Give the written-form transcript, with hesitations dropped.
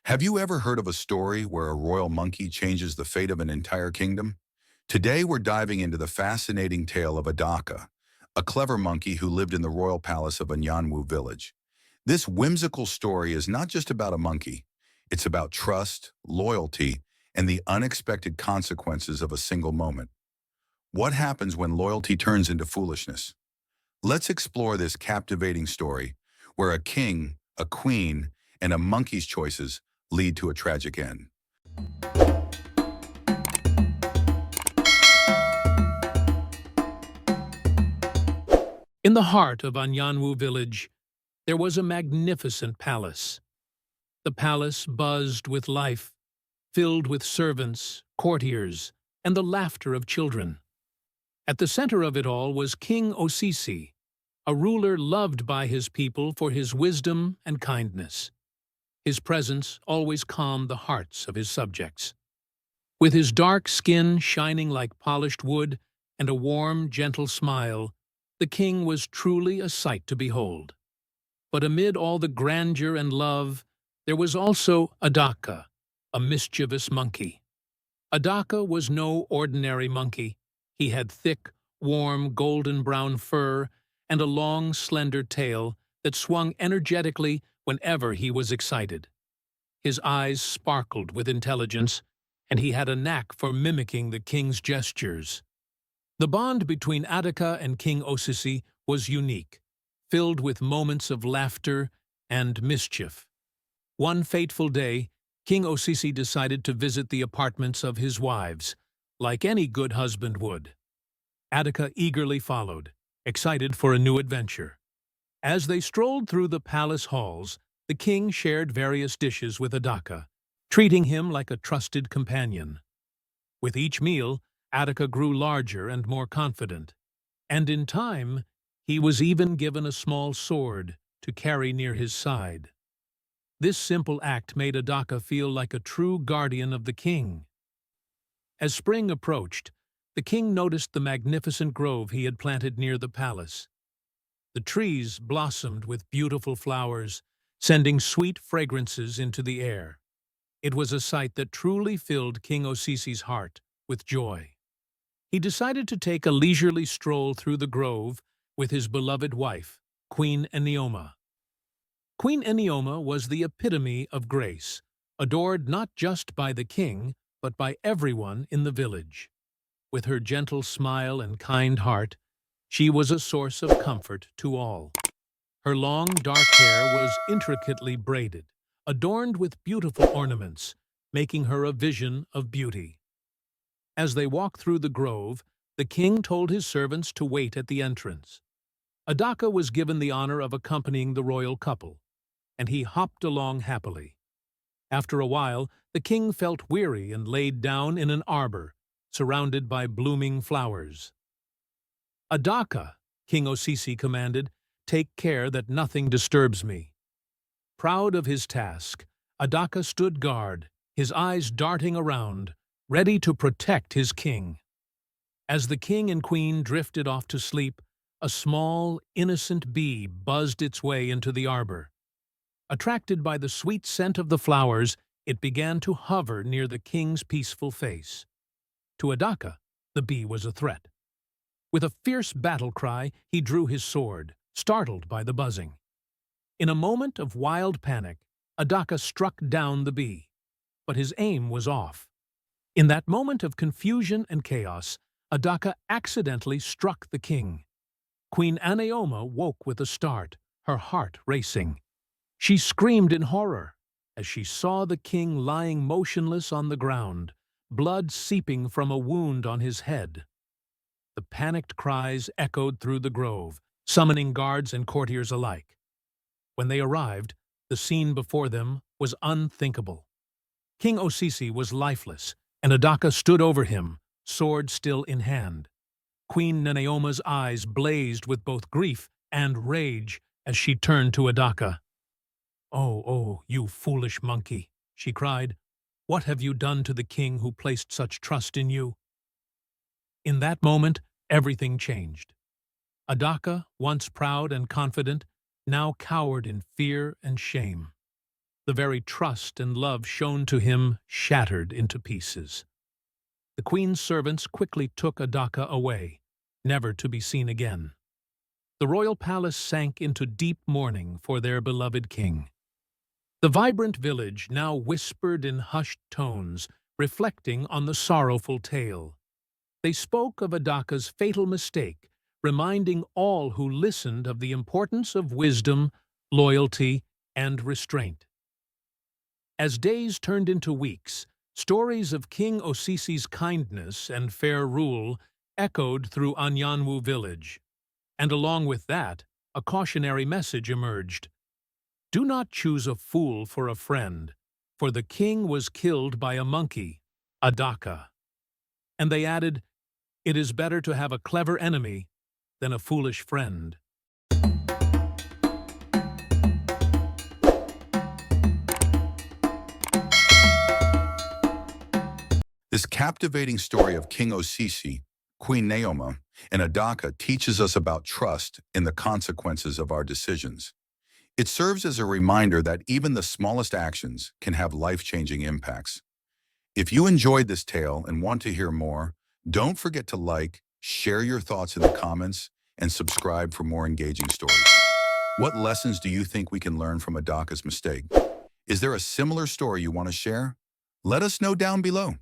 Have you ever heard of a story where a royal monkey changes the fate of an entire kingdom? Today we're diving into the fascinating tale of Adaka, a clever monkey who lived in the royal palace of Anyanwu Village. This whimsical story is not just about a monkey. It's about trust, loyalty, and the unexpected consequences of a single moment. What happens when loyalty turns into foolishness? Let's explore this captivating story where a king, a queen, and a monkey's choices lead to a tragic end. In the heart of Anyanwu Village, there was a magnificent palace. The palace buzzed with life, filled with servants, courtiers, and the laughter of children. At the center of it all was King Osisi, a ruler loved by his people for his wisdom and kindness. His presence always calmed the hearts of his subjects. With his dark skin shining like polished wood and a warm, gentle smile, the king was truly a sight to behold. But amid all the grandeur and love, there was also Adaka, a mischievous monkey. Adaka was no ordinary monkey. He had thick, warm, golden-brown fur and a long, slender tail that swung energetically whenever he was excited. His eyes sparkled with intelligence, and he had a knack for mimicking the king's gestures. The bond between Adaka and King Osisi was unique, filled with moments of laughter and mischief. One fateful day, King Osisi decided to visit the apartments of his wives, like any good husband would. Adaka eagerly followed, excited for a new adventure. As they strolled through the palace halls, the king shared various dishes with Adaka, treating him like a trusted companion. With each meal, Adaka grew larger and more confident, and in time, he was even given a small sword to carry near his side. This simple act made Adaka feel like a true guardian of the king. As spring approached, the king noticed the magnificent grove he had planted near the palace. The trees blossomed with beautiful flowers, sending sweet fragrances into the air. It was a sight that truly filled King Osisi's heart with joy. He decided to take a leisurely stroll through the grove with his beloved wife, Queen Enioma. Queen Enioma was the epitome of grace, adored not just by the king, but by everyone in the village. With her gentle smile and kind heart, she was a source of comfort to all. Her long, dark hair was intricately braided, adorned with beautiful ornaments, making her a vision of beauty. As they walked through the grove, the king told his servants to wait at the entrance. Adaka was given the honor of accompanying the royal couple, and he hopped along happily. After a while, the king felt weary and laid down in an arbor, surrounded by blooming flowers. "Adaka," King Osisi commanded, "take care that nothing disturbs me." Proud of his task, Adaka stood guard, his eyes darting around, ready to protect his king. As the king and queen drifted off to sleep, a small, innocent bee buzzed its way into the arbor. Attracted by the sweet scent of the flowers, it began to hover near the king's peaceful face. To Adaka, the bee was a threat. With a fierce battle cry, he drew his sword, startled by the buzzing. In a moment of wild panic, Adaka struck down the bee, but his aim was off. In that moment of confusion and chaos, Adaka accidentally struck the king. Queen Anaoma woke with a start, her heart racing. She screamed in horror as she saw the king lying motionless on the ground, blood seeping from a wound on his head. The panicked cries echoed through the grove, summoning guards and courtiers alike. When they arrived, the scene before them was unthinkable. King Osisi was lifeless, and Adaka stood over him, sword still in hand. Queen Neneoma's eyes blazed with both grief and rage as she turned to Adaka. Oh, you foolish monkey," she cried. "What have you done to the king who placed such trust in you?" In that moment, everything changed. Adaka, once proud and confident, now cowered in fear and shame. The very trust and love shown to him shattered into pieces. The queen's servants quickly took Adaka away, never to be seen again. The royal palace sank into deep mourning for their beloved king. The vibrant village now whispered in hushed tones, reflecting on the sorrowful tale. They spoke of Adaka's fatal mistake, reminding all who listened of the importance of wisdom, loyalty, and restraint. As days turned into weeks, stories of King Osisi's kindness and fair rule echoed through Anyanwu Village, and along with that, a cautionary message emerged. Do not choose a fool for a friend, for the king was killed by a monkey, Adaka. And they added, it is better to have a clever enemy than a foolish friend. This captivating story of King Osisi, Queen Naoma, and Adaka teaches us about trust in the consequences of our decisions. It serves as a reminder that even the smallest actions can have life-changing impacts. If you enjoyed this tale and want to hear more, don't forget to like, share your thoughts in the comments, and subscribe for more engaging stories. What lessons do you think we can learn from Adaka's mistake? Is there a similar story you want to share? Let us know down below.